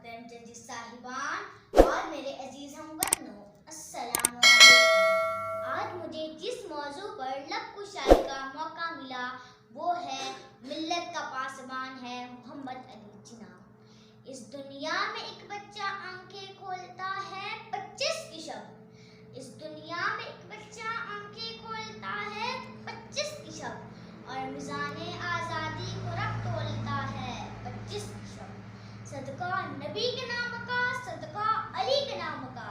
محترم ججی صاحبان اور میرے عزیز ہم وطنوں، السلام علیکم۔ آج مجھے جس موضوع پر لب کشائی کا موقع ملا وہ ہے ملت کا پاسبان ہے محمد علی جناح۔ اس دنیا میں ایک بچہ آنکھیں کھولتا ہے 25 کی شب، اس دنیا میں ایک بچہ آنکھیں کھولتا ہے 25 کی شب، اور میزان آزادی کو رخ تولتا ہے 25 کی شب۔ صدقہ نبی کے نام کا، صدقہ علی کے نام کا،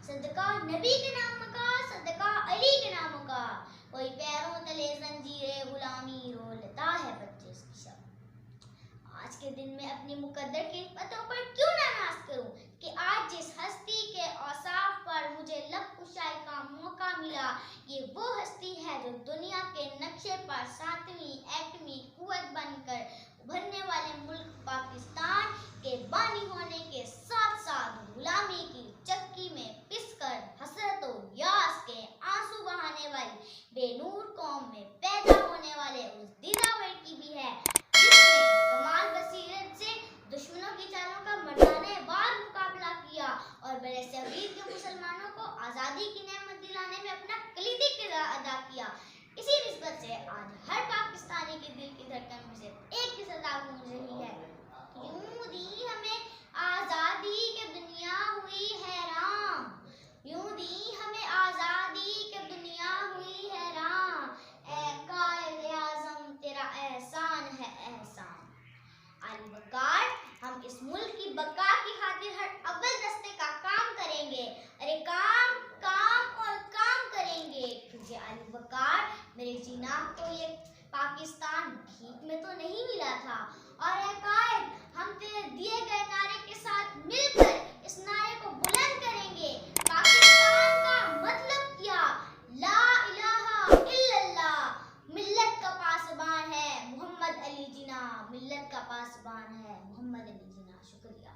صدقہ نبی کے نام کا، صدقہ علی کے نام کا، کوئی پیروں تلے زنجیرے غلامی رو لیتا ہے 25 کی شب۔ آج کے دن میں اپنی مقدر کی نعمتوں پر کیوں نہ ناز کروں کہ آج جس ہستی کے اوصاف پر مجھے لب کشائی کا موقع ملا، یہ وہ ہستی ہے جو دنیا کے نقشے پر 7ویں ایٹمی قوت بن کر ابھرنے والے ملک پاکستان کے بانی ہونے کے ساتھ ساتھ غلامی کی چکی میں پس کر حسرت و یاس کے آنسو بہانے والی بے نور قوم میں پیدا ہونے والے اس دیدہ لڑکی بھی ہے جس نے کمال بصیرت سے دشمنوں کی چالوں کا مردانہ وار مقابلہ کیا اور برِ صغیر کے مسلمانوں کو آزادی کی نعمت دلانے میں اپنا کلیدی کردار ادا کیا۔ اسی نسبت سے آج ہر پاکستانی کے دل کی دھڑکن میں صرف ایک ہی صدا گونج رہی ہے، یوں دی ہمیں آزادی کہ دنیا ہوئی حیران، یوں دی ہمیں آزادی کہ دنیا ہوئی حیران، اے قائد اعظم تیرا احسان ہے احسان۔ علی وقار، ہم اس ملک کی بقا کی خاطر ہر اول دستے کا کام کریں گے، ارے کام کام اور کام کریں گے، کیونکہ علی وقار میرے جناح کو یہ پاکستان بھیک میں تو نہیں ملا تھا، اور اے قائد، ہم تیرے دیے گئے نعرے کے ساتھ مل کر اس نعرے کو بلند کریں گے۔ پاکستان کا مطلب کیا؟ لا الہ الا اللہ، ملت کا پاسبان ہے محمد علی جناح، ملت کا پاسبان ہے محمد علی جناح۔ شکریہ۔